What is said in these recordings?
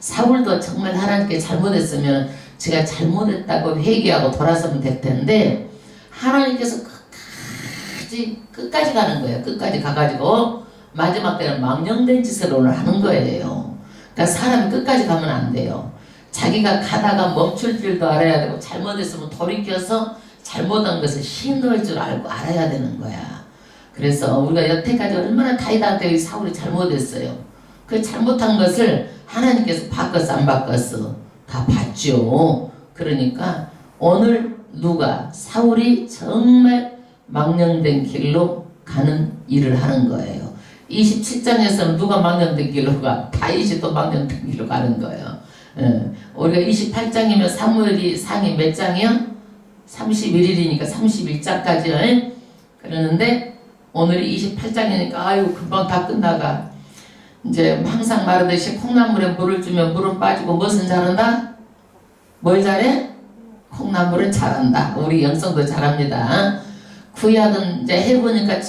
사울도 정말 하나님께 잘못했으면 제가 잘못했다고 회개하고 돌아서면 될 텐데 하나님께서 끝까지 가는 거예요. 끝까지 가가지고 마지막 때는 망령된 짓을 오늘 하는 거예요. 그러니까 사람이 끝까지 가면 안 돼요. 자기가 가다가 멈출 줄도 알아야 되고 잘못했으면 돌이켜서 잘못한 것을 신뢰할 줄 알고 알아야 되는 거야. 그래서 우리가 여태까지 얼마나 다윗한테 사울이 잘못했어요. 그 잘못한 것을 하나님께서 바꿨어 안 바꿨어? 다 봤죠. 그러니까 오늘 누가 사울이 정말 망령된 길로 가는 일을 하는 거예요. 27장에서는 누가 망령된 길로 가? 다윗이 또 망령된 길로 가는 거예요. 우리가 28장이면 사무엘이 상이 몇 장이요? 31일이니까 31장까지요. 그러는데 오늘이 28장이니까 아유 금방 다 끝나가. 이제 항상 말하듯이 콩나물에 물을 주면 물은 빠지고 무엇은 자란다? 뭘 잘해? 콩나물은 자란다. 우리 영성도 잘합니다. 구약은 이제 해보니까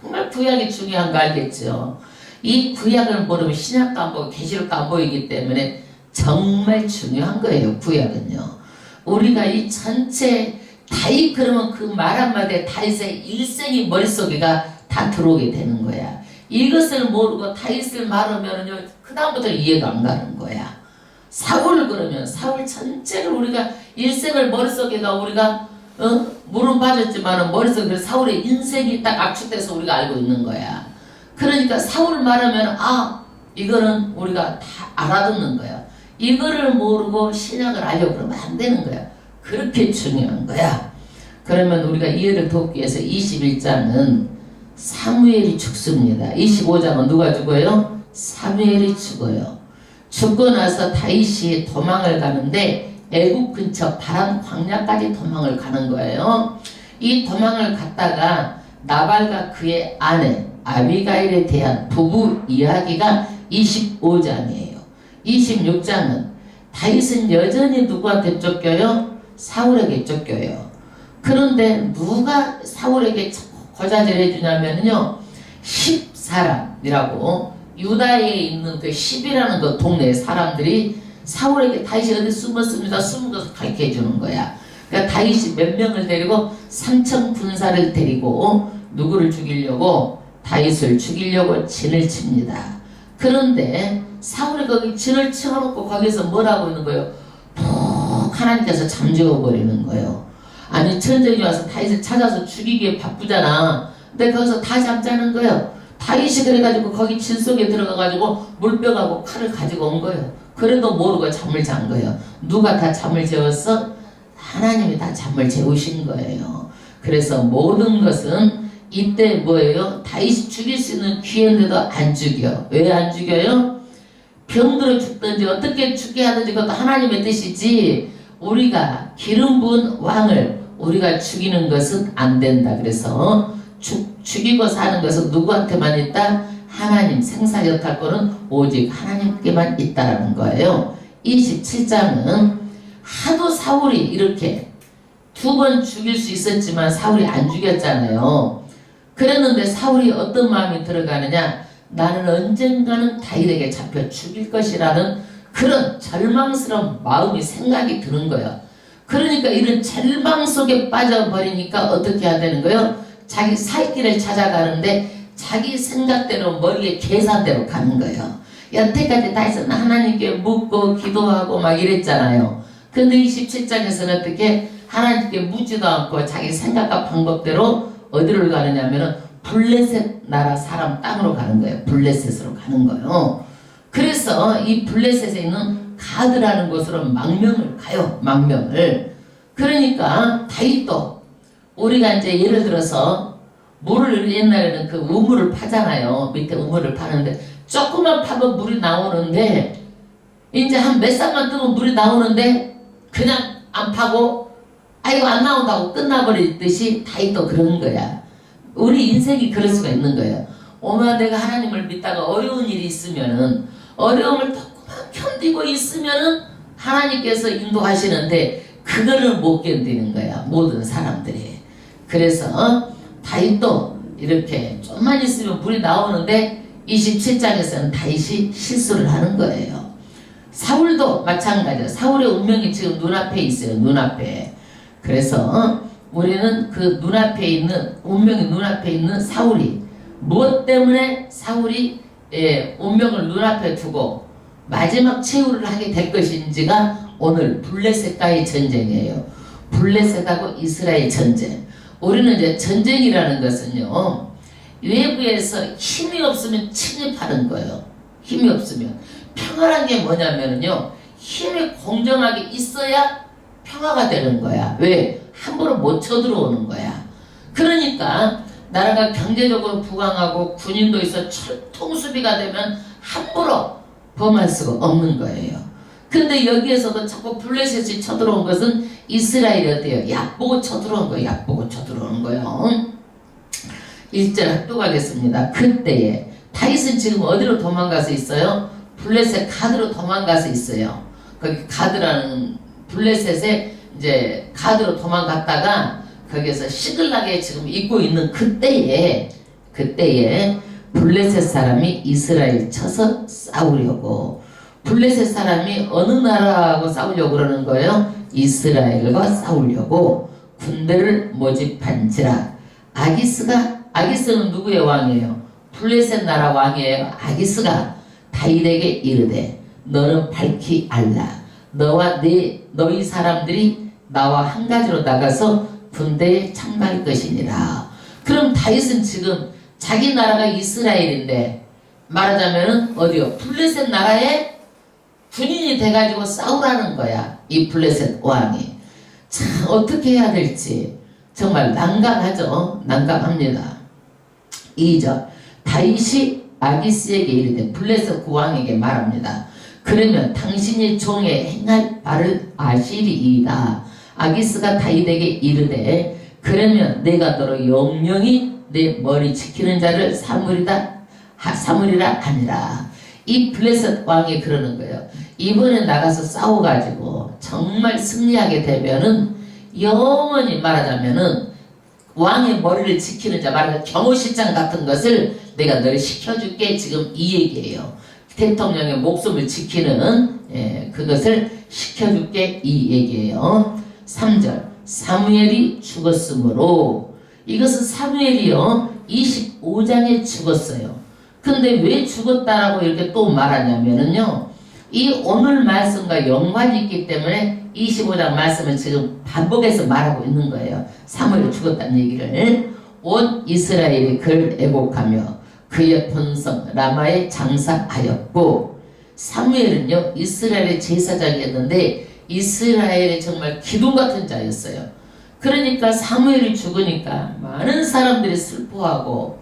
정말 구약이 중요한 거 알겠죠? 이 구약을 모르면 신약도 안 보고 계시록도 안 보이기 때문에 정말 중요한 거예요. 구약은요. 우리가 이 전체 다윗 그러면 그 말 한마디에 다윗의 일생이 머릿속에가 다 들어오게 되는 거야. 이것을 모르고 다윗을 말하면은요 그 다음부터 이해가 안 가는 거야. 사울을 그러면 사울 전체를 우리가 일생을 머릿속에가 우리가 물은 빠졌지만은 머릿속에 사울의 인생이 딱 압축돼서 우리가 알고 있는 거야. 그러니까 사울 말하면 이거는 우리가 다 알아듣는 거야. 이거를 모르고 신약을 알려고 그러면 안 되는 거야. 그렇게 중요한 거야. 그러면 우리가 이해를 돕기 위해서 21장은 사무엘이 죽습니다. 25장은 누가 죽어요? 사무엘이 죽어요. 죽고 나서 다윗이 도망을 가는데 애굽 근처 바람 광야까지 도망을 가는 거예요. 이 도망을 갔다가 나발과 그의 아내 아비가일에 대한 부부 이야기가 25장이에요. 26장은 다윗은 여전히 누구한테 쫓겨요? 사울에게 쫓겨요. 그런데 누가 사울에게 고자질 해주냐면요 10사람이라고 유다에 있는 그 10이라는 그 동네 사람들이 사울에게 다윗이 어디 숨었습니다. 숨은 것을 가르쳐 주는 거야. 그러니까 다윗이 몇 명을 데리고 3천 군사를 데리고 누구를 죽이려고? 다윗을 죽이려고 진을 칩니다. 그런데 사울이 거기 진을 쳐놓고 거기서 뭘 하고 있는 거예요? 푹 하나님께서 잠재워 버리는 거예요. 아니 천정이 와서 다윗을 찾아서 죽이기에 바쁘잖아. 근데 거기서 다 잠자는 거예요. 다윗이 그래가지고 거기 진 속에 들어가가지고 물병하고 칼을 가지고 온 거예요. 그래도 모르고 잠을 잔 거예요. 누가 다 잠을 재웠어? 하나님이 다 잠을 재우신 거예요. 그래서 모든 것은 이때 뭐예요? 다윗이 죽일 수 있는 기회인데도 안 죽여. 왜 안 죽여요? 병들어 죽든지 어떻게 죽게 하든지 그것도 하나님의 뜻이지 우리가 기름 부은 왕을 우리가 죽이는 것은 안 된다. 그래서 죽이고 사는 것은 누구한테만 있다? 하나님 생사여탈권은 오직 하나님께만 있다라는 거예요. 27장은 하도 사울이 이렇게 2번 죽일 수 있었지만 사울이 안 죽였잖아요. 그랬는데 사울이 어떤 마음이 들어가느냐? 나는 언젠가는 다윗에게 잡혀 죽일 것이라는 그런 절망스러운 마음이 생각이 드는 거예요. 그러니까 이런 절망 속에 빠져버리니까 어떻게 해야 되는 거예요? 자기 살 길을 찾아가는데 자기 생각대로 머리에 계산대로 가는 거예요. 여태까지 다윗은 하나님께 묻고 기도하고 막 이랬잖아요. 근데 27장에서는 어떻게 하나님께 묻지도 않고 자기 생각과 방법대로 어디를 가느냐면은 블레셋 나라 사람 땅으로 가는 거예요. 블레셋으로 가는 거예요. 그래서 이 블레셋에 있는 가드라는 곳으로 망명을 가요. 망명을. 그러니까 다윗도 우리가 이제 예를 들어서 물을 옛날에는 그 우물을 파잖아요. 밑에 우물을 파는데 조금만 파면 물이 나오는데 이제 한 몇 살만 뜨면 물이 나오는데 그냥 안 파고 아이고 안 나온다고 끝나버리듯이 다윗도 그런 거야. 우리 인생이 그럴 수가 있는 거예요. 오면 내가 하나님을 믿다가 어려운 일이 있으면은 어려움을 조금만 견디고 있으면은 하나님께서 인도하시는데 그거를 못 견디는 거야. 모든 사람들이. 그래서 다윗도 이렇게 좀만 있으면 물이 나오는데 27장에서는 다윗이 실수를 하는 거예요. 사울도 마찬가지야. 사울의 운명이 지금 눈앞에 있어요. 눈앞에. 그래서 우리는 그 눈앞에 있는 운명이 눈앞에 있는 사울이 무엇 때문에 사울이 운명을 눈앞에 두고 마지막 최후를 하게 될 것인지가 오늘 블레셋과의 전쟁이에요. 블레셋하고 이스라엘 전쟁. 우리는 이제 전쟁이라는 것은요, 외부에서 힘이 없으면 침입하는 거예요. 힘이 없으면. 평화란 게 뭐냐면요, 힘이 공정하게 있어야 평화가 되는 거야. 왜? 함부로 못 쳐들어오는 거야. 그러니까 나라가 경제적으로 부강하고 군인도 있어 총수비가 되면 함부로 범할 수가 없는 거예요. 근데 여기에서도 자꾸 블레셋이 쳐들어온 것은 이스라엘이 어때요? 얕보고 쳐들어온 거예요. 얕보고 쳐들어오는 거예요. 1절 합독하겠습니다. 그때에 다윗은 지금 어디로 도망가서 있어요? 블레셋 가드로 도망가서 있어요. 거기 가드라는 블레셋에 이제 가드로 도망갔다가 거기에서 시글락에 지금 있고 있는 그때에 블레셋 사람이 이스라엘 쳐서 싸우려고, 블레셋 사람이 어느 나라하고 싸우려고 그러는 거예요? 이스라엘과 싸우려고 군대를 모집한지라. 아기스는 누구의 왕이에요? 블레셋 나라 왕이에요. 아기스가 다윗에게 이르되 너는 밝히 알라. 너와 너희 사람들이 나와 한 가지로 나가서 군대에 참가할 것이니라. 그럼 다윗은 지금 자기 나라가 이스라엘인데 말하자면은 어디요? 블레셋 나라에 군인이 돼가지고 싸우라는 거야. 이 블레셋 왕이. 참 어떻게 해야 될지 정말 난감하죠. 난감합니다. 2절 다윗이 아기스에게 이르되 블레셋 왕에게 말합니다. 그러면 당신이 종의 행할 바를 아시리이다. 아기스가 다윗에게 이르되 그러면 내가 너로 영영이 내 머리 지키는 자를 삼으리라 하니라. 이 블레셋 왕이 그러는 거예요. 이번에 나가서 싸워가지고 정말 승리하게 되면은 영원히 말하자면은 왕의 머리를 지키는 자, 말하자면 경호실장 같은 것을 내가 널 시켜줄게. 지금 이 얘기예요. 대통령의 목숨을 지키는 그것을 시켜줄게. 이 얘기예요. 3절 사무엘이 죽었으므로, 이것은 사무엘이요 25장에 죽었어요. 근데 왜 죽었다라고 이렇게 또 말하냐면은요, 이 오늘 말씀과 연관이 있기 때문에 25장 말씀을 지금 반복해서 말하고 있는 거예요. 사무엘이 죽었다는 얘기를. 온 이스라엘이 그를 애곡하며 그의 본성 라마에 장사하였고, 사무엘은요 이스라엘의 제사장이었는데 이스라엘의 정말 기둥 같은 자였어요. 그러니까 사무엘이 죽으니까 많은 사람들이 슬퍼하고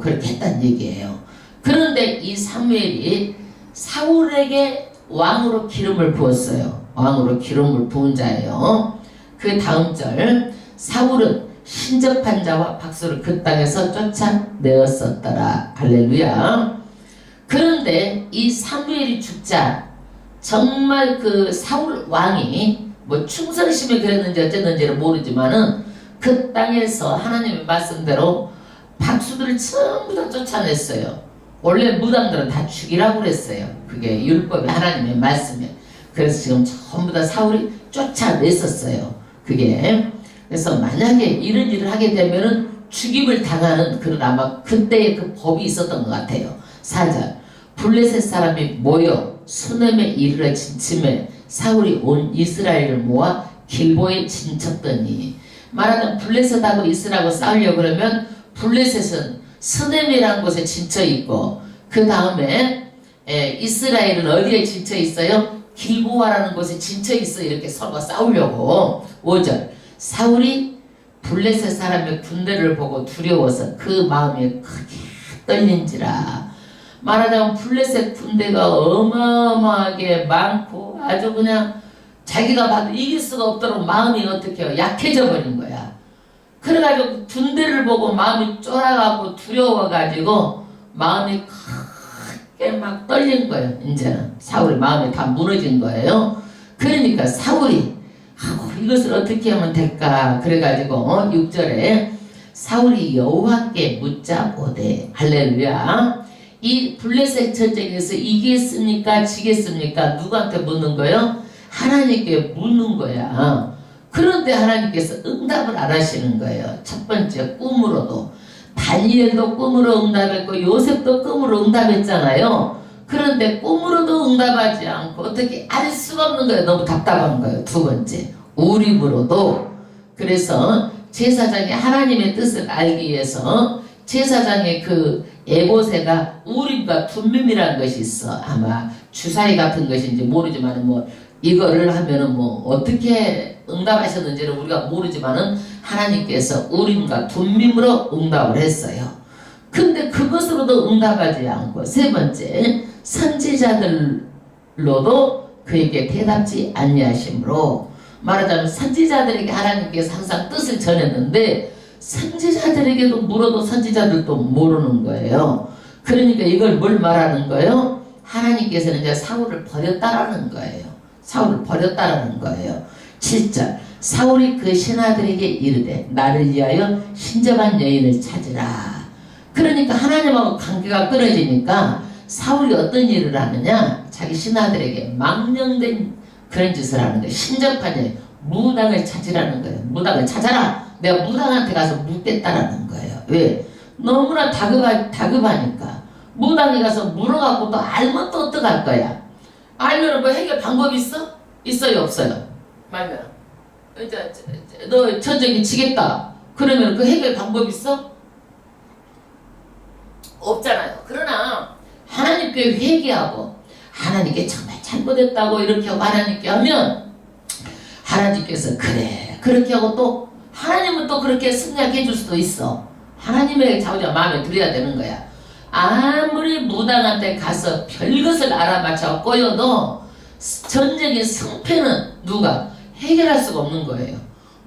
그렇게 했다는 얘기예요. 그런데 이 사무엘이 사울에게 왕으로 기름을 부었어요. 왕으로 기름을 부은 자예요. 그 다음 절 사울은 신접한 자와 박수를 그 땅에서 쫓아내었었더라. 할렐루야. 그런데 이 사무엘이 죽자 정말 그 사울 왕이 뭐 충성심이 그랬는지 어쨌는지는 모르지만은 그 땅에서 하나님의 말씀대로 박수들을 전부 다 쫓아냈어요. 원래 무당들은 다 죽이라고 그랬어요. 그게 율법이 하나님의 말씀에. 그래서 지금 전부 다 사울이 쫓아냈었어요. 그게. 그래서 만약에 이런 일을 하게 되면은 죽임을 당하는 그런 아마 그때의 그 법이 있었던 것 같아요. 4절 블레셋 사람이 모여 수넴에 이르러 진침해 사울이 온 이스라엘을 모아 길보에 진쳤더니, 말하자면 블레셋하고 이스라엘하고 싸우려고 그러면 블레셋은 스넴이라는 곳에 진쳐 있고, 그 다음에 이스라엘은 어디에 진쳐 있어요? 길보아라는 곳에 진쳐 있어요. 이렇게 서로 싸우려고. 5절 사울이 블레셋 사람의 군대를 보고 두려워서 그 마음이 크게 떨린지라. 말하자면 블레셋 군대가 어마어마하게 많고 아주 그냥 자기가 봐도 이길 수가 없도록 마음이 어떻게 해요? 약해져 버린 거야. 그래가지고 군대를 보고 마음이 쫄아가고 두려워가지고 마음이 크게 막 떨린 거예요. 이제는 사울의 마음이 다 무너진 거예요. 그러니까 사울이 이것을 어떻게 하면 될까? 그래가지고 6절에 사울이 여호와께 묻자 오되, 할렐루야, 이 블레셋 전쟁에서 이기겠습니까? 지겠습니까? 누구한테 묻는 거예요? 하나님께 묻는 거야. 그런데 하나님께서 응답을 안 하시는 거예요. 첫 번째, 꿈으로도. 다니엘도 꿈으로 응답했고 요셉도 꿈으로 응답했잖아요. 그런데 꿈으로도 응답하지 않고 어떻게 알 수가 없는 거예요. 너무 답답한 거예요. 두 번째, 우림으로도. 그래서 제사장이 하나님의 뜻을 알기 위해서 제사장의 그 에봇에가 우림과 둠밈이라는 것이 있어. 아마 주사위 같은 것인지 모르지만 뭐 이거를 하면은 뭐 어떻게 응답하셨는지는 우리가 모르지만은 하나님께서 우림과 둠밈으로 응답을 했어요. 근데 그것으로도 응답하지 않고 세 번째, 선지자들로도 그에게 대답지 아니하심으로, 말하자면 선지자들에게 하나님께서 항상 뜻을 전했는데 선지자들에게도 물어도 선지자들도 모르는 거예요. 그러니까 이걸 뭘 말하는 거예요? 하나님께서는 이제 사울을 버렸다라는 거예요. 사울을 버렸다라는 거예요. 7절, 사울이 그 신하들에게 이르되 나를 위하여 신접한 여인을 찾으라. 그러니까 하나님하고 관계가 끊어지니까 사울이 어떤 일을 하느냐, 자기 신하들에게 망령된 그런 짓을 하는 거예요. 신접한 여인, 무당을 찾으라는 거예요. 무당을 찾아라. 내가 무당한테 가서 묻겠다라는 거예요. 왜? 너무나 다급하니까. 무당에 가서 물어갖고 또 알면 또 어떡할 거야? 알면 뭐 해결 방법이 있어? 있어요, 없어요? 말면 이제 너 전쟁이 지겠다. 그러면 그 해결 방법 있어? 없잖아요. 그러나 하나님께 회개하고 하나님께 정말 잘못했다고 이렇게 하고 하나님께 하면 하나님께서 그래 그렇게 하고 또 하나님은 또 그렇게 승낙해 줄 수도 있어. 하나님의 자우자 마음에 들어야 되는 거야. 아무리 무당한테 가서 별것을 알아맞혀 꼬여도 전쟁의 승패는 누가 해결할 수가 없는 거예요.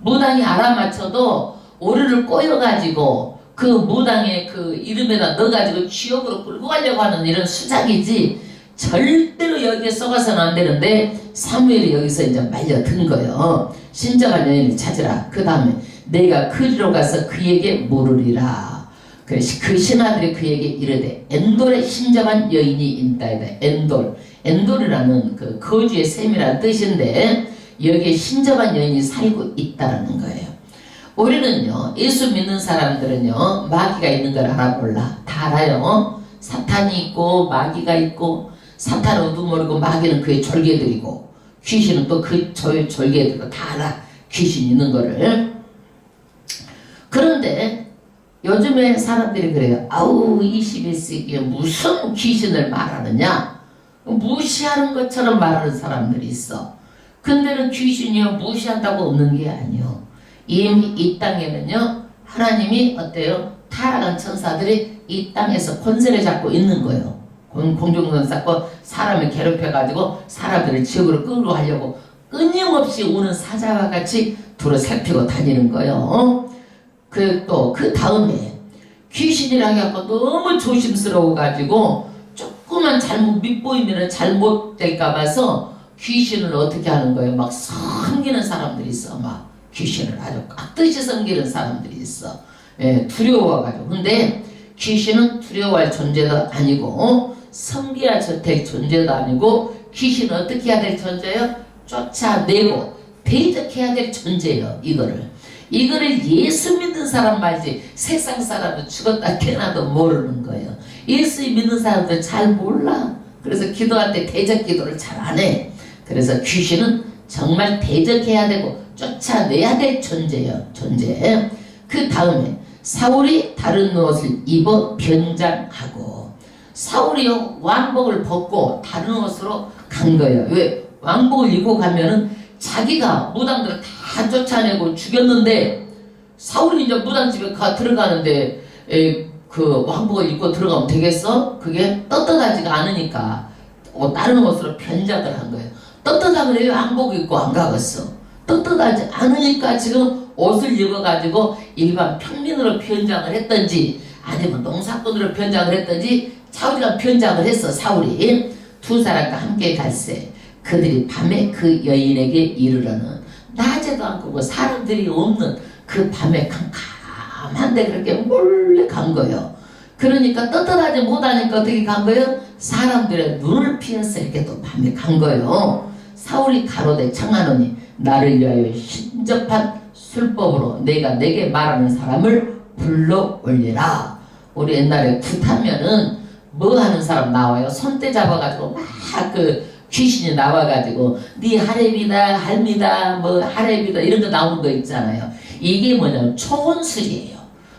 무당이 알아맞혀도 오류를 꼬여가지고 그 무당의 그 이름에다 넣어가지고 지옥으로 끌고 가려고 하는 이런 수작이지 절대로 여기에 썩어서는 안 되는데 사무엘이 여기서 이제 말려든 거예요. 신접한 여인을 찾으라. 그 다음에 내가 그리로 가서 그에게 물으리라. 그 신하들이 그에게 이르되 엔돌에 신접한 여인이 있다이다. 엔돌이라는 그 거주의 셈이라는 뜻인데 여기에 신접한 여인이 살고 있다라는 거예요. 우리는요, 예수 믿는 사람들은요, 마귀가 있는 걸 알아 몰라. 다 알아요. 사탄이 있고 마귀가 있고, 사탄은 우두머리고 마귀는 그의 졸개들이고 귀신은 또 그 졸개들이고 다 알아. 귀신 있는 거를. 그런데 요즘에 사람들이 그래요. 아우 21세기에 무슨 귀신을 말하느냐, 무시하는 것처럼 말하는 사람들이 있어. 근데는 귀신이요 무시한다고 없는 게 아니요. 이미 이 땅에는요 하나님이 어때요? 타락한 천사들이 이 땅에서 권세를 잡고 있는 거예요. 공중권 쌓고 사람을 괴롭혀가지고 사람들을 지옥으로 끌고 가려고 끊임없이 오는 사자와 같이 둘을 살피고 다니는 거예요. 그 다음에 귀신이라고 해갖고 너무 조심스러워가지고 조금만 잘못 밑보이면 잘못될까 봐서 귀신을 어떻게 하는 거예요? 막 섬기는 사람들이 있어. 막 귀신을 아주 깍듯이 섬기는 사람들이 있어. 예, 두려워가지고. 근데 귀신은 두려워할 존재도 아니고 섬겨야 될 존재도 아니고 귀신은 어떻게 해야 될 존재예요? 쫓아내고 대적해야 될 존재예요. 이거를 예수 믿는 사람 말지 세상 사람은 죽었다 깨나도 모르는 거예요. 예수 믿는 사람들 잘 몰라. 그래서 기도할 때 대적 기도를 잘 안 해. 그래서 귀신은 정말 대적해야 되고 쫓아내야 될 존재예요. 존재. 그 다음에 사울이 다른 옷을 입어 변장하고, 사울이요 왕복을 벗고 다른 옷으로 간 거예요. 왜? 왕복을 입고 가면은 자기가 무당들을 다 쫓아내고 죽였는데 사울이 이제 무당집에 들어가는데 그 왕복을 입고 들어가면 되겠어? 그게 떳떳하지가 않으니까 다른 옷으로 변장을 한 거예요. 떳떳하면 왜 왕복 입고 안 가겠어? 떳떳하지 않으니까 지금 옷을 입어가지고 일반 평민으로 변장을 했던지 아니면 농사꾼으로 변장을 했던지 사울이가 변장을 했어. 사울이 두 사람과 함께 갈새 그들이 밤에 그 여인에게 이르러는, 낮에도 않고 뭐 사람들이 없는 그 밤에 캄캄한데 그렇게 몰래 간 거예요. 그러니까 떳떳하지 못하니까 어떻게 간 거예요? 사람들의 눈을 피해서 이렇게 또 밤에 간 거예요. 사울이 가로되 청하노니 나를 위하여 신접한 술법으로 내가 내게 말하는 사람을 불러 올리라. 우리 옛날에 굿하면은 뭐 하는 사람 나와요? 손대 잡아가지고 막 그 귀신이 나와가지고 네 하랩이다 할미다 뭐 하랩이다 이런 거 나오는 거 있잖아요. 이게 뭐냐면 초혼술이에요.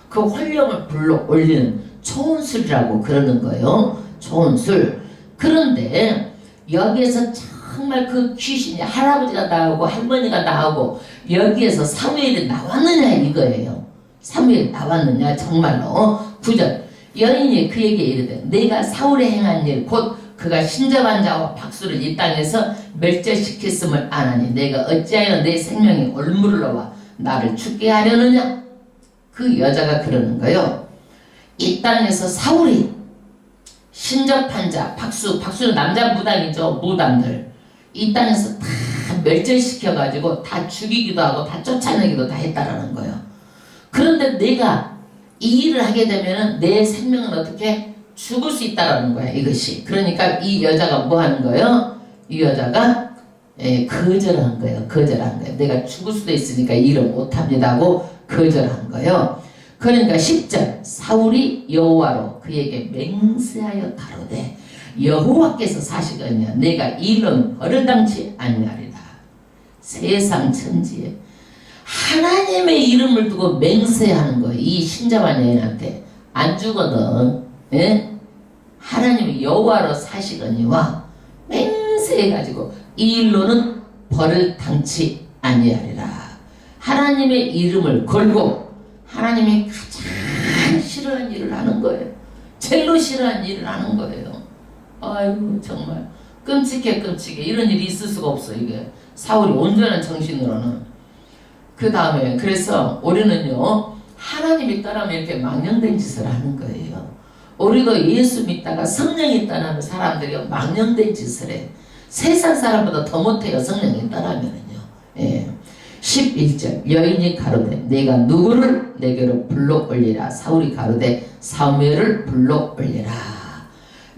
그 혼령을 불러 올리는 초혼술이라고 그러는 거예요. 초혼술. 그런데 여기에서 정말 그 귀신이 할아버지가 나오고 할머니가 나오고 여기에서 사무엘이 나왔느냐 이거예요. 사무엘이 나왔느냐 정말로. 9절 여인이 그에게 이르되 내가 사울에 행한 일 곧 그가 신접한 자와 박수를 이 땅에서 멸절시켰음을 아나니 내가 어찌하여 내 생명이 올무르러와 나를 죽게 하려느냐. 그 여자가 그러는 거예요. 이 땅에서 사울이 신접한 자 박수는 남자 무당이죠. 무당들 이 땅에서 다 멸절시켜가지고 다 죽이기도 하고 다 쫓아내기도 다 했다라는 거예요. 그런데 내가 이 일을 하게 되면은 내 생명은 어떻게 죽을 수 있다라는 거야 이것이. 그러니까 이 여자가 뭐 하는 거예요? 이 여자가 거절한 거예요. 거절한 거예요. 내가 죽을 수도 있으니까 이 일을 못합니다 하고 거절한 거예요. 그러니까 10절 사울이 여호와로 그에게 맹세하여 가로되 여호와께서 사시거니와 내가 이 일은 벌을 당치 아니하리라. 세상 천지에 하나님의 이름을 두고 맹세하는 거예요. 이 신접한 여인한테 안 주거든. 예? 하나님이 여호와로 사시거니와 맹세해가지고 이 일로는 벌을 당치 아니하리라. 하나님의 이름을 걸고 하나님이 가장 싫어하는 일을 하는 거예요. 제일로 싫어하는 일을 하는 거예요. 아이고 정말 끔찍해. 이런 일이 있을 수가 없어. 이게 사울이 온전한 정신으로는. 그 다음에 그래서 우리는요 하나님이 떠나면 이렇게 망령된 짓을 하는 거예요. 우리도 예수 믿다가 성령이 떠나는 사람들이 망령된 짓을 해. 세상 사람보다 더 못해요. 성령이 떠나면은요. 예. 11절 여인이 가로되 내가 누구를 내게로 불러 올리라. 사울이 가로되 사무엘을 불러 올리라.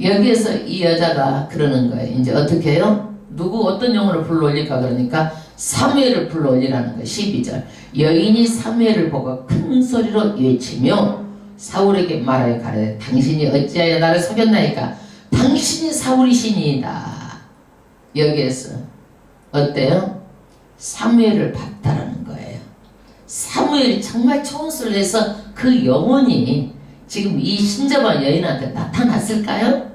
여기에서 이 여자가 그러는 거예요. 이제 어떻게 해요? 누구 어떤 영혼을 불러 올릴까 그러니까 사무엘을 불러 올리라는 거예요. 12절 여인이 사무엘을 보고 큰 소리로 외치며 사울에게 말하여 가로되 당신이 어찌하여 나를 속였나이까. 당신이 사울이시니이다. 여기에서 어때요? 사무엘을 봤다라는 거예요. 사무엘이 정말 초혼술을 해서 그 영혼이 지금 이 신접한 여인한테 나타났을까요?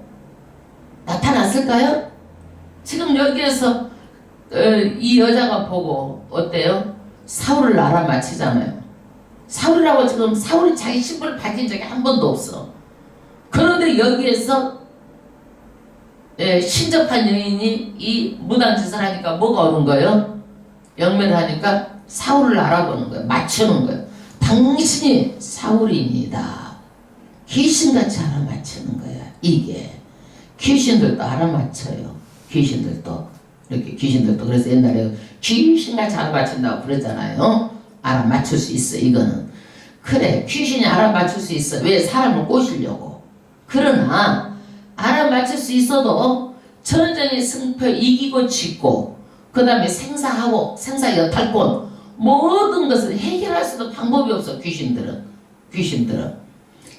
나타났을까요? 지금 여기에서 이 여자가 보고 어때요? 사울을 알아맞히잖아요. 사울이라고 지금 사울이 자기 신분을 밝힌 적이 한 번도 없어. 그런데 여기에서 신접한 여인이 이 무당짓을 하니까 뭐가 오는 거예요? 영면을 하니까 사울을 알아보는 거예요. 맞추는 거예요. 당신이 사울이니다. 귀신같이 알아맞히는 거야. 이게 귀신들도 알아맞혀요. 귀신들도 이렇게 귀신들도 그래서 옛날에 귀신같이 알아맞힌다고 그러잖아요. 알아맞힐 수 있어. 이거는 그래 귀신이 알아맞힐 수 있어. 왜? 사람을 꼬시려고. 그러나 알아맞힐 수 있어도 전쟁의 승패 이기고 짓고 그 다음에 생사하고 생사 여탈권 모든 것을 해결할 수도 방법이 없어. 귀신들은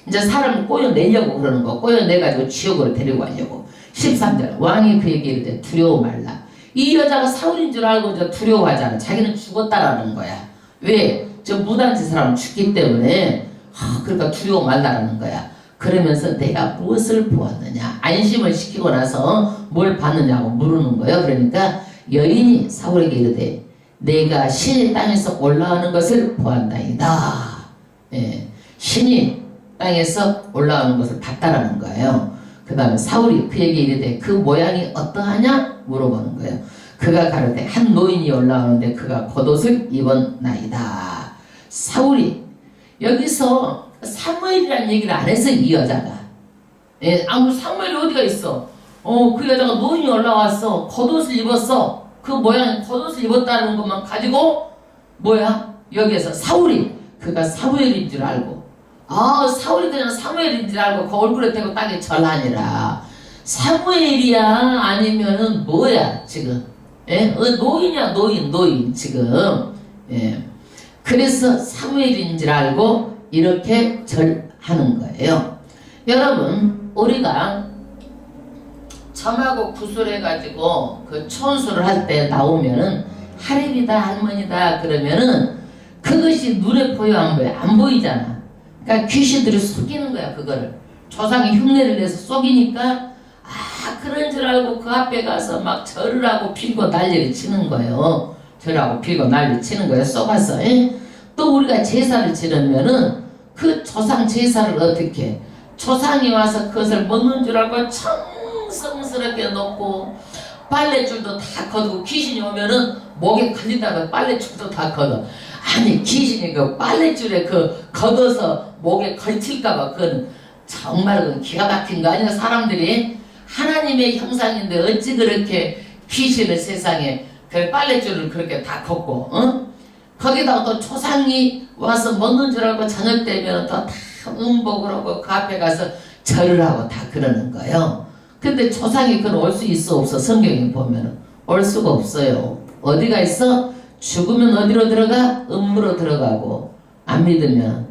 이제 사람을 꼬여내려고 그러는 거. 꼬여내가지고 지옥으로 데리고 가려고. 13절 왕이 그에게 이르되 두려워 말라. 이 여자가 사울인 줄 알고 이제 두려워하잖아. 자기는 죽었다라는 거야. 왜? 저 무당짓 사람은 죽기 때문에 그러니까 두려워 말라라는 거야. 그러면서 내가 무엇을 보았느냐 안심을 시키고 나서 뭘 봤느냐고 물으는 거예요. 그러니까 여인이 사울에게 이르되 내가 신이 땅에서 올라오는 것을 보았나이다. 예, 신이 땅에서 올라오는 것을 봤다라는 거예요. 그 다음에 사울이 그에게 이르되 그 모양이 어떠하냐 물어보는 거예요. 그가 가로되 한 노인이 올라오는데 그가 겉옷을 입었나이다. 사울이 여기서 사무엘이라는 얘기를 안 해서 이 여자가 아무 사무엘이 어디가 있어. 그 여자가 노인이 올라왔어. 겉옷을 입었어. 그 모양 겉옷을 입었다는 것만 가지고 뭐야? 여기에서 사울이 그가 사무엘인 줄 알고 사울이 그냥 사무엘인 줄 알고 그 얼굴에 대고 땅에 절하니라. 사무엘이야 아니면은 뭐야 지금? 예? 노인이야 노인 지금. 예. 그래서 사무엘인 줄 알고 이렇게 절하는 거예요. 여러분 우리가 점하고 구술해가지고 그 천수를 할 때 나오면은 하렘이다 할머니다 그러면은 그것이 눈에 보여 안 보여? 안 보이잖아. 그러니까 귀신들이 속이는 거야 그거를. 조상이 흉내를 내서 속이니까 그런 줄 알고 그 앞에 가서 막 절을 하고 빌고 난리를 치는 거예요. 절하고 빌고 난리 치는 거예요. 속아서. 또 우리가 제사를 지르면은 그 조상 제사를 어떻게 조상이 와서 그것을 먹는 줄 알고 청성스럽게 놓고 빨래줄도 다 걷고 귀신이 오면은 목에 걸린다고 빨래줄도 다 걷어. 아니 귀신이 그 빨래줄에 그 걷어서 목에 걸칠까봐 그건 정말 그 기가 막힌 거 아니야. 사람들이 하나님의 형상인데 어찌 그렇게 귀신을 세상에 그 빨래줄을 그렇게 다 걷고 거기다가 또 조상이 와서 먹는 줄 알고 저녁 되면 또 다 음복을 하고 그 앞에 가서 절을 하고 다 그러는 거예요. 근데 조상이 그건 올 수 있어 없어? 성경에 보면은 올 수가 없어요. 어디가 있어? 죽으면 어디로 들어가? 음부로 들어가고 안 믿으면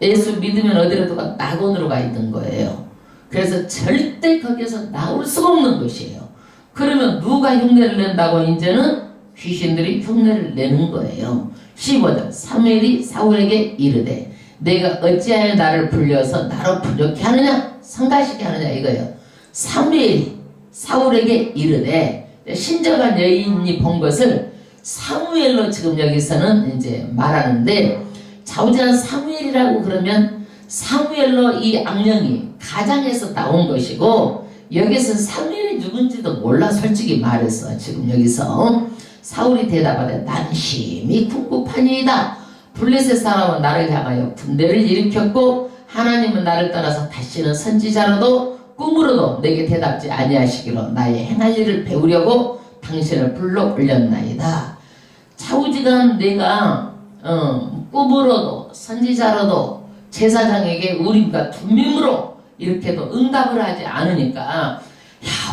예수 믿으면 어디로 들어가? 낙원으로 가 있는 거예요. 그래서 절대 거기에서 나올 수가 없는 것이에요. 그러면 누가 흉내를 낸다고? 이제는 귀신들이 흉내를 내는 거예요. 15절 사무엘이 사울에게 이르되 내가 어찌하여 나를 불려서 나로 부족케 하느냐? 성가시게 하느냐 이거예요. 사무엘이 사울에게 이르되 신적한 여인이 본 것을 사무엘로 지금 여기서는 이제 말하는데 좌우지간 사무엘이라고 그러면 사무엘로 이 악령이 가장에서 나온 것이고 여기서 사무엘이 누군지도 몰라 솔직히 말해서 지금 여기서 사울이 대답하되 나는 심히 궁급하니이다. 블레셋 사람은 나를 향하여 군대를 일으켰고 하나님은 나를 떠나서 다시는 선지자로도 꿈으로도 내게 대답지 아니하시기로 나의 행할 일을 배우려고 당신을 불러 올렸나이다. 좌우지간 내가 꿈으로도 선지자로도 제사장에게 우림과 둠밈으로 이렇게도 응답을 하지 않으니까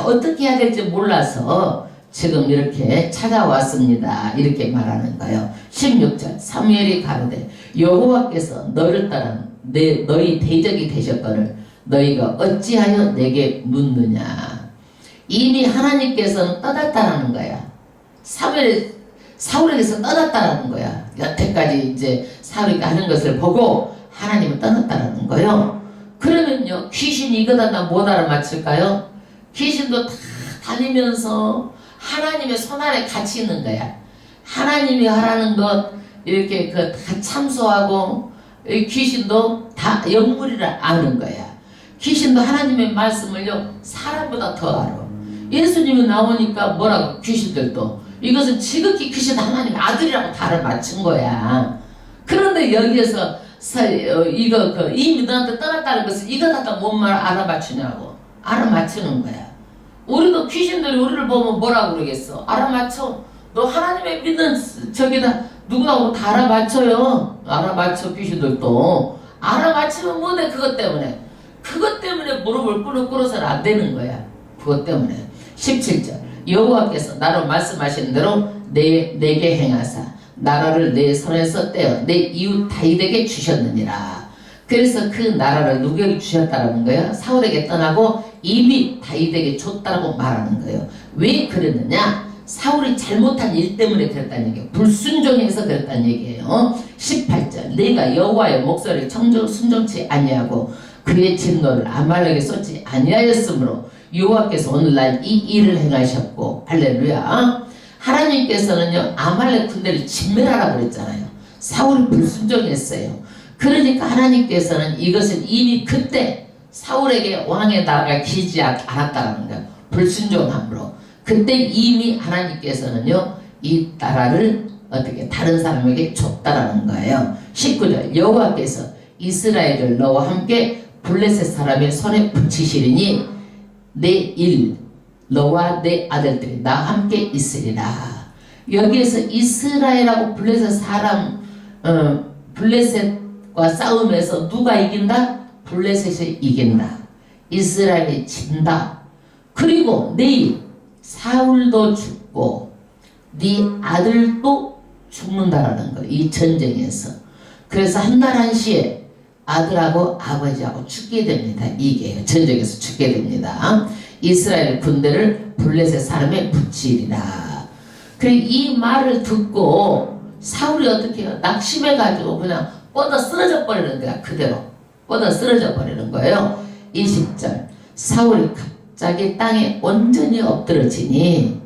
어떻게 해야 될지 몰라서 지금 이렇게 찾아왔습니다. 이렇게 말하는 거예요. 16절 사무엘이 가로되 여호와께서 너를 따라 너희 대적이 되셨거늘 너희가 어찌하여 내게 묻느냐. 이미 하나님께서는 떠났다라는 거야. 사울에게서 떠났다라는 거야. 여태까지 이제 사울이 하는 것을 보고 하나님은 떠났다라는 거예요. 그러면요 귀신이 이거다 나 못 알아맞힐까요? 귀신도 다 다니면서 하나님의 손안에 같이 있는 거야. 하나님이 하라는 것 이렇게 다 참소하고 귀신도 다 영물이라 아는 거야. 귀신도 하나님의 말씀을요 사람보다 더 알아. 예수님이 나오니까 뭐라고 귀신들도 이것은 지극히 귀신 하나님의 아들이라고 다 알아맞힌 거야. 그런데 여기에서 이미 너한테 떠났다는 것을 이거 갖다 뭔 말 알아맞추냐고 알아맞히는 거야. 우리도 귀신들이 우리를 보면 뭐라고 그러겠어? 알아맞혀. 너 하나님의 믿는 저기다 누구하고 다 알아맞혀요. 알아맞혀. 귀신들도 알아맞히면 뭐돼? 그것 때문에 무릎을 꿇어서는 안 되는 거야. 그것 때문에 17절 여호와께서 나로 말씀하신 대로 내게 행하사 나라를 내 손에서 떼어 내 이웃 다윗에게 주셨느니라. 그래서 그 나라를 누구에게 주셨다는 거예요? 사울에게 떠나고 이미 다윗에게 줬다고 말하는 거예요. 왜 그랬느냐? 사울이 잘못한 일 때문에 그랬다는 얘기예요. 불순종해서 그랬다는 얘기예요. 18절 내가 여호와의 목소리를 순종치 아니하고 그의 진노를 아말렉에 쏟지 아니하였으므로 여호와께서 오늘날 이 일을 행하셨고 할렐루야. 하나님께서는요 아말렉 군대를 진멸하라고 그랬잖아요. 사울이 불순종했어요. 그러니까 하나님께서는 이것을 이미 그때 사울에게 왕의 나라가 기지 않았다는 거예요. 불순종함으로. 그때 이미 하나님께서는요 이 나라를 어떻게 다른 사람에게 줬다라는 거예요. 19절 여호와께서 이스라엘을 너와 함께 블레셋 사람의 손에 붙이시리니 내 일 너와 내 아들들이 나와 함께 있으리라. 여기에서 이스라엘하고 블레셋 사람 블레셋과 블레셋과 싸움에서 누가 이긴다? 블레셋이 이긴다. 이스라엘이 진다. 그리고 내일 사울도 죽고 네 아들도 죽는다라는 거예요. 이 전쟁에서. 그래서 한날 한시에 아들하고 아버지하고 죽게 됩니다. 이게 전쟁에서 죽게 됩니다. 이스라엘 군대를 블레셋 사람에 붙이리라. 그래 이 말을 듣고 사울이 어떻게 해요? 낙심해가지고 그냥 뻗어 쓰러져 버리는 거야. 그대로 뻗어 쓰러져 버리는 거예요. 20절 사울이 갑자기 땅에 온전히 엎드러지니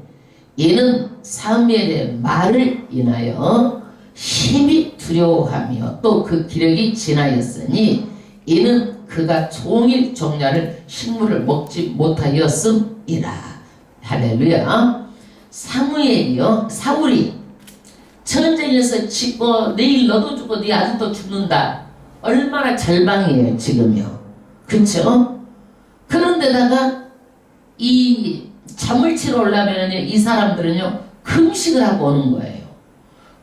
이는 사무엘의 말을 인하여 심히 두려워하며 또 그 기력이 지나였으니 이는 그가 종일 종야를 식물을 먹지 못하였음이라. 할렐루야. 사무엘이요 사울이 전쟁에서 지고 내일 너도 죽고 네 아들도 죽는다. 얼마나 절망이에요 지금요. 그쵸? 그런데다가 이 잠을 치러 오려면 이 사람들은요 금식을 하고 오는 거예요.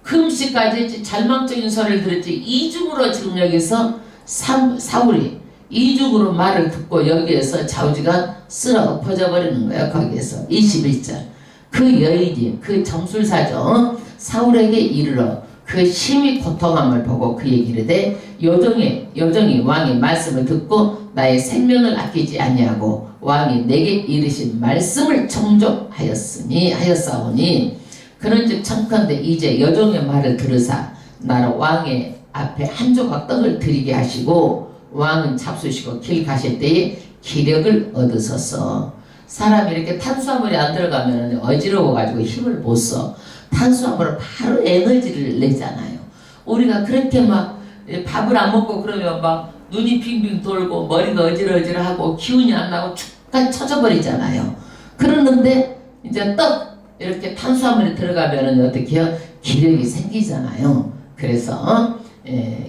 금식까지 절망적인 소리를 들었지 이중으로 지금 여기서 사울이 이중으로 말을 듣고 여기에서 좌우지간 쓸어 엎어져 버리는 거예요. 거기에서 21절 그 여인이 그 점술사죠 사울에게 이르러 그 심히 고통함을 보고 그에게 이르되 여종이 왕의 말씀을 듣고 나의 생명을 아끼지 아니하고 왕이 내게 이르신 말씀을 청종하였사오니 그런즉 청컨대 이제 여종의 말을 들으사 나를 왕의 앞에 한 조각 떡을 드리게 하시고 왕은 잡수시고 길 가실 때에 기력을 얻으소서. 사람이 이렇게 탄수화물이 안 들어가면 어지러워가지고 힘을 못 써. 탄수화물은 바로 에너지를 내잖아요. 우리가 그렇게 막 밥을 안 먹고 그러면 막 눈이 빙빙 돌고 머리가 어지러지러하고 기운이 안 나고 축까지 쳐져버리잖아요. 그러는데 이제 떡 이렇게 탄수화물이 들어가면 어떻게 해요? 기력이 생기잖아요. 그래서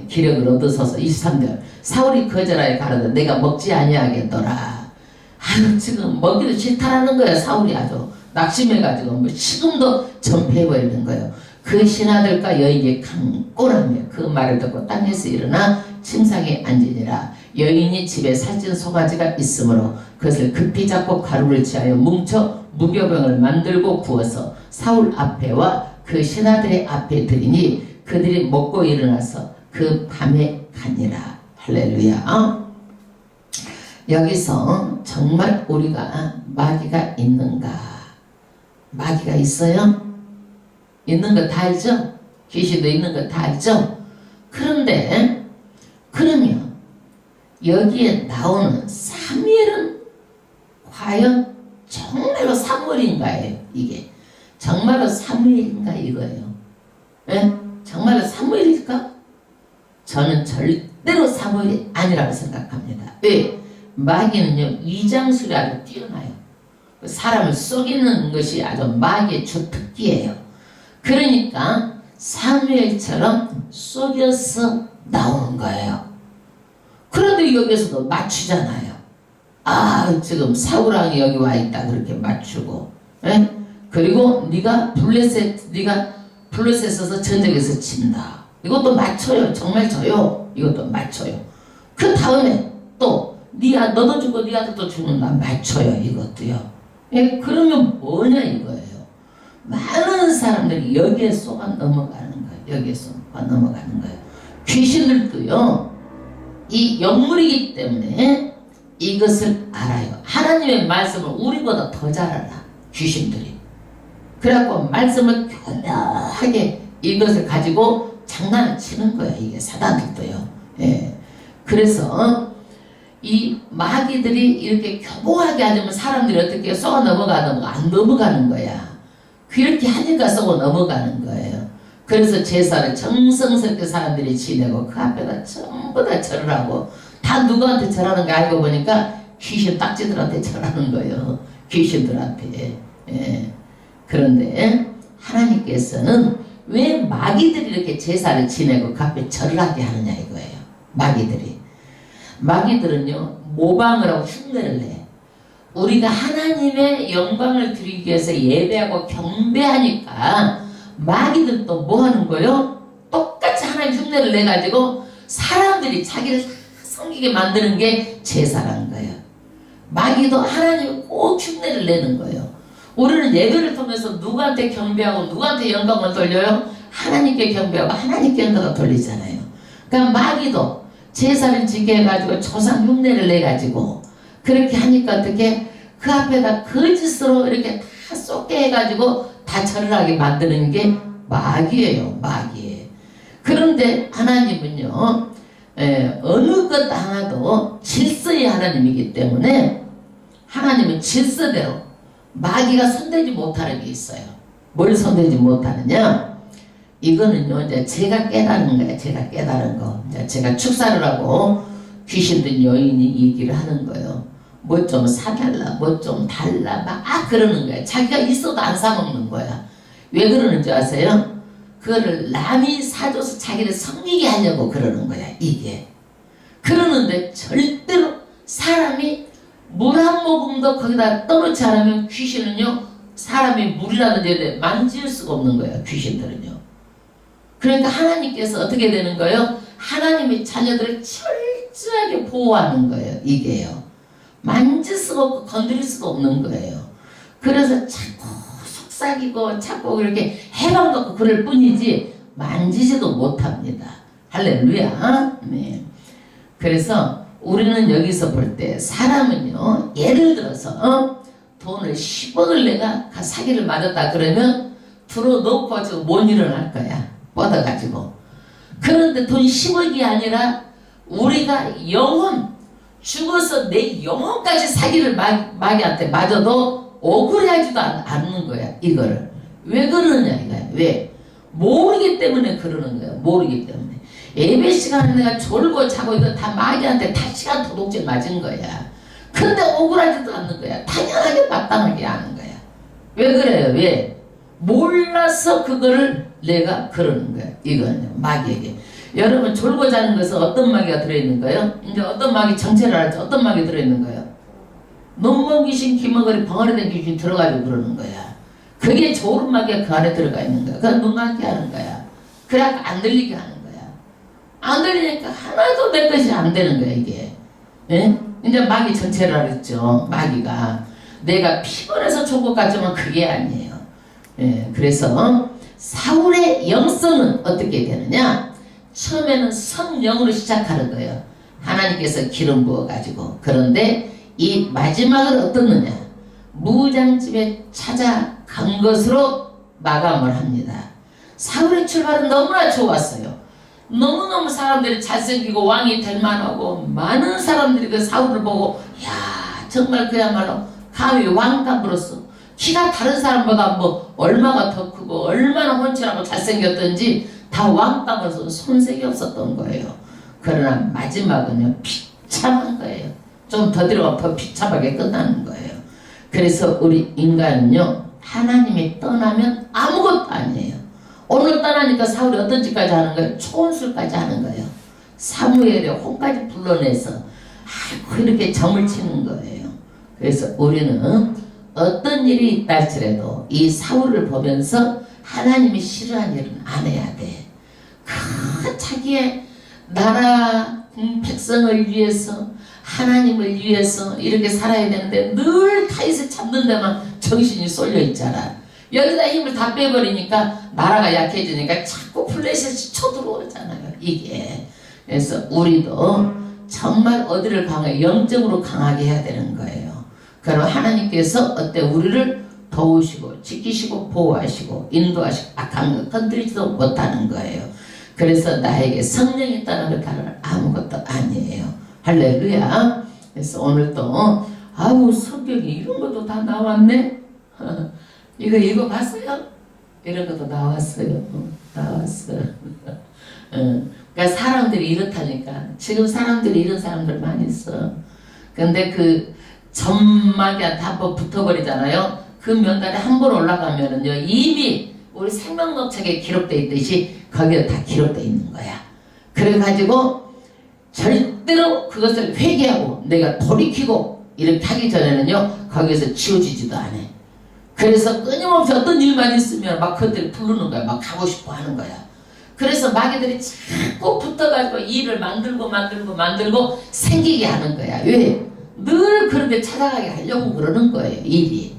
기력을 얻으소서. 23절 사울이 거절하여 가로되 내가 먹지 아니하겠더라. 아유 지금 먹기도 싫다라는 거예요. 사울이 아주 낙심해가지고 뭐 식음도 전폐해버리는 거예요. 그 신하들과 여인이 강권하며 그 말을 듣고 땅에서 일어나 침상에 앉으니라. 여인이 집에 살찐 소가지가 있으므로 그것을 급히 잡고 가루를 취하여 뭉쳐 무교병을 만들고 부어서 사울 앞에와 그 신하들의 앞에 드리니 그들이 먹고 일어나서 그 밤에 가니라. 할렐루야. 여기서 정말 우리가 마귀가 있는가? 마귀가 있어요? 있는 거 다 알죠? 귀신도 있는 거 다 알죠? 그런데 그러면 여기에 나오는 사무엘은 과연 정말로 사무엘인가요? 이게 정말로 사무엘인가 이거예요. 예? 정말로 사무엘일까? 저는 절대로 사무엘이 아니라고 생각합니다. 왜? 마귀는요 위장술이 아주 뛰어나요. 사람을 속이는 것이 아주 마귀의 주특기예요. 그러니까 사무엘처럼 속여서 나오는 거예요. 그런데 여기서도 맞추잖아요. 아 지금 사울왕이 여기 와 있다 그렇게 맞추고, 에? 그리고 네가 블레셋에서 전쟁에서 진다. 이것도 맞춰요. 정말 져요. 이것도 맞춰요. 그 다음에 또 너도 죽고 네 아들도 죽는다. 맞춰요. 이것도요. 예, 그러면 뭐냐 이거예요. 많은 사람들이 여기에 속아 넘어가는 거예요. 여기에 속아 넘어가는 거예요. 귀신들도요. 이 영물이기 때문에 이것을 알아요. 하나님의 말씀을 우리보다 더 잘 알아. 귀신들이. 그래갖고 말씀을 교묘하게 이것을 가지고 장난을 치는 거예요. 이게 사단들도요. 예. 그래서 이 마귀들이 이렇게 교묘하게 하면 사람들이 어떻게 쏘아 넘어가는 거 안 넘어가는 거야. 그렇게 하니까 쏘고 넘어가는 거예요. 그래서 제사를 정성스럽게 사람들이 지내고 그 앞에다 전부 다 절을 하고 다 누구한테 절하는 거 알고 보니까 귀신 딱지들한테 절하는 거예요. 귀신들한테. 예. 그런데 하나님께서는 왜 마귀들이 이렇게 제사를 지내고 그 앞에 절을 하게 하느냐 이거예요. 마귀들은요 모방을 하고 흉내를 내. 우리가 하나님의 영광을 드리기 위해서 예배하고 경배하니까 마귀들도 뭐 하는 거예요? 똑같이 하나님 흉내를 내가지고 사람들이 자기를 섬기게 만드는 게 제사라는 거예요. 마귀도 하나님이 꼭 흉내를 내는 거예요. 우리는 예배를 통해서 누구한테 경배하고 누구한테 영광을 돌려요? 하나님께 경배하고 하나님께 영광을 돌리잖아요. 그러니까 마귀도 제사를 지게 해가지고 조상 흉내를 내가지고 그렇게 하니까 어떻게 그 앞에다 거짓으로 이렇게 다 쏟게 해가지고 다 절을 하게 만드는 게 마귀예요. 마귀예요. 그런데 하나님은요, 어느 것 하나도 질서의 하나님이기 때문에 하나님은 질서대로 마귀가 손대지 못하는 게 있어요. 뭘 손대지 못하느냐? 이거는요, 이제 제가 깨달은 거예요. 제가 깨달은 거. 이제 제가 축사를 하고 귀신 든 여인이 얘기를 하는 거예요. 뭐 좀 사달라, 뭐 좀 달라, 막 그러는 거예요. 자기가 있어도 안 사먹는 거야. 왜 그러는지 아세요? 그거를 남이 사줘서 자기를 섬기게 하려고 그러는 거야, 이게. 그러는데 절대로 사람이 물 한 모금도 거기다 떠놓지 않으면 귀신은요, 사람이 물이라든지 만질 수가 없는 거예요, 귀신들은요. 그러니까 하나님께서 어떻게 되는 거예요? 하나님의 자녀들을 철저하게 보호하는 거예요, 이게요. 만질 수가 없고 건드릴 수가 없는 거예요. 그래서 자꾸 속삭이고 자꾸 이렇게 해방 갖고 그럴 뿐이지 만지지도 못합니다. 할렐루야. 네. 그래서 우리는 여기서 볼 때 사람은요, 예를 들어서 돈을 10억을 내가 사기를 맞았다 그러면 들어놓고 지금 뭔 일을 할 거야, 뻗어가지고. 그런데 돈 10억이 아니라 우리가 영혼, 죽어서 내 영혼까지 사기를 마귀한테 맞아도 억울해하지도 않는 거야, 이걸. 왜 그러느냐 이거야. 왜? 모르기 때문에 그러는 거야. 모르기 때문에. 예배 시간에 내가 졸고 자고 이거 다 마귀한테 다 시간 도둑질 맞은 거야. 근데 억울하지도 않는 거야. 당연하게 마땅하게 하는 거야. 왜 그래요? 왜? 몰라서 그거를 내가 그러는 거야. 이거는 마귀에게. 여러분 졸고 자는 것은 어떤 마귀가 들어있는 거예요? 이제 어떤 마귀 정체를 알았죠? 어떤 마귀 들어있는 거예요? 눈먼 귀신, 기머거리, 벙어리 된 귀신 들어가지고 그러는 거야. 그게 좋은 마귀가 그 안에 들어가 있는 거야. 그건 눈 감게 하는 거야. 그래갖고 안 들리게 하는 거야. 안 들리니까 하나도 내 것이 안 되는 거야, 이게. 예? 이제 마귀 정체를 알았죠. 마귀가. 내가 피곤해서 좋은 것 같지만 그게 아니에요. 예, 그래서 사울의 영성은 어떻게 되느냐? 처음에는 성령으로 시작하는 거예요. 하나님께서 기름 부어가지고. 그런데 이 마지막은 어떻느냐? 무장집에 찾아간 것으로 마감을 합니다. 사울의 출발은 너무나 좋았어요. 너무너무 사람들이 잘생기고 왕이 될 만하고 많은 사람들이 그 사울을 보고 야 정말 그야말로 가위 왕감으로서 키가 다른 사람보다 뭐 얼마가 더 크고 얼마나 훤칠하고 잘생겼던지 다 왕감으로서 손색이 없었던 거예요. 그러나 마지막은요 비참한 거예요. 좀 더 들어가면 더 비참하게 끝나는 거예요. 그래서 우리 인간은요 하나님이 떠나면 아무것도 아니에요. 오늘 떠나니까 사울이 어떤 짓까지 하는 거예요? 초원술까지 하는 거예요. 사무엘의 혼까지 불러내서 아이고 이렇게 점을 치는 거예요. 그래서 우리는 어떤 일이 있다 할지라도 이 사울을 보면서 하나님이 싫어하는 일은 안 해야 돼. 그 자기의 나라 백성을 위해서 하나님을 위해서 이렇게 살아야 되는데 늘 타잇을 잡는 데만 정신이 쏠려 있잖아. 여기다 힘을 다 빼버리니까 나라가 약해지니까 자꾸 플래시를 쳐들어오잖아요. 이게. 그래서 우리도 정말 어디를 강하게 영적으로 강하게 해야 되는 거예요. 그럼 하나님께서 어때 우리를 도우시고 지키시고 보호하시고 인도하시고 악한 것 건드리지도 못하는 거예요. 그래서 나에게 성령이 있다는 것 다른 아무것도 아니에요. 할렐루야. 그래서 오늘도 아우 성경에 이런 것도 다 나왔네. 이거 읽어봤어요? 이런 것도 나왔어요. 나왔어요. 그러니까 사람들이 이렇다니까. 지금 사람들이 이런 사람들 많이 있어. 근데 그 점막이한테 한번 붙어버리잖아요. 그 명단에 한 번 올라가면은요 이미 우리 생명록책에 기록되어 있듯이 거기에 다 기록되어 있는 거야. 그래가지고 절대로 그것을 회개하고 내가 돌이키고 이렇게 하기 전에는요 거기에서 지워지지도 않아. 그래서 끊임없이 어떤 일만 있으면 막 그들이 부르는 거야. 막 가고 싶어 하는 거야. 그래서 마귀들이 자꾸 붙어가지고 일을 만들고 생기게 하는 거야. 왜? 늘 그런데 찾아가게 하려고 그러는 거예요. 일이.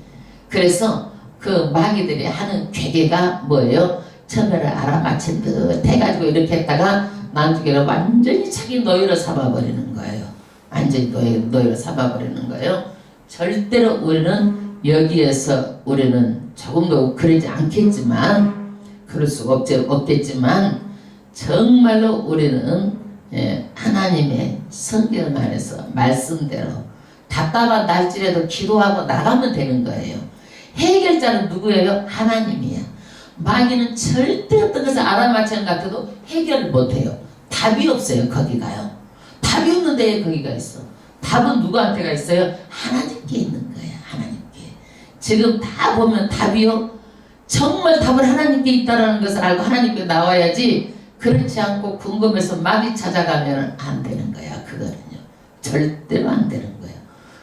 그래서 그 마귀들이 하는 괴계가 뭐예요? 처음에는 알아맞힌 듯 해가지고 이렇게 했다가 나중에는 완전히 자기 노예로 삼아버리는 거예요. 완전히 노예로 삼아버리는 거예요. 절대로 우리는 여기에서 우리는 조금도 그러지 않겠지만, 그럴 수가 없겠지만, 정말로 우리는 하나님의 성경 안에서 말씀대로 답답한 날짜라도 기도하고 나가면 되는 거예요. 해결자는 누구예요? 하나님이야. 마귀는 절대 어떤 것을 알아맞힌 것 같아도 해결을 못해요. 답이 없어요. 거기가요. 답이 없는 데에 거기가 있어. 답은 누구한테가 있어요? 하나님께 있는 거예요. 하나님께. 지금 다 보면 답이요. 정말 답은 하나님께 있다는 것을 알고 하나님께 나와야지, 그렇지 않고 궁금해서 마귀 찾아가면 안 되는 거야. 그거는요. 절대로 안 되는 거야.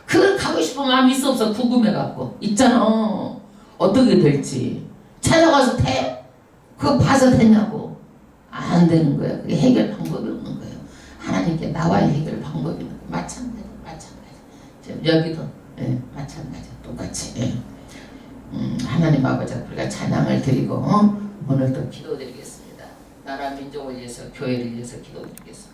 그걸 가고 싶은 마음이 있어 없어? 궁금해갖고. 있잖아. 어떻게 될지. 찾아가서 돼. 그거 봐서 되냐고. 안 되는 거야. 그게 해결 방법이 없는 거예요. 하나님께 나와야 해결 방법이 있는 거예요. 마찬가지. 지금 여기도 마찬가지. 똑같이. 하나님 아버지 우리가 찬양을 드리고 오늘도 기도드리겠습니다. 나라 민족을 위해서 교회를 위해서 기도드리겠습니다.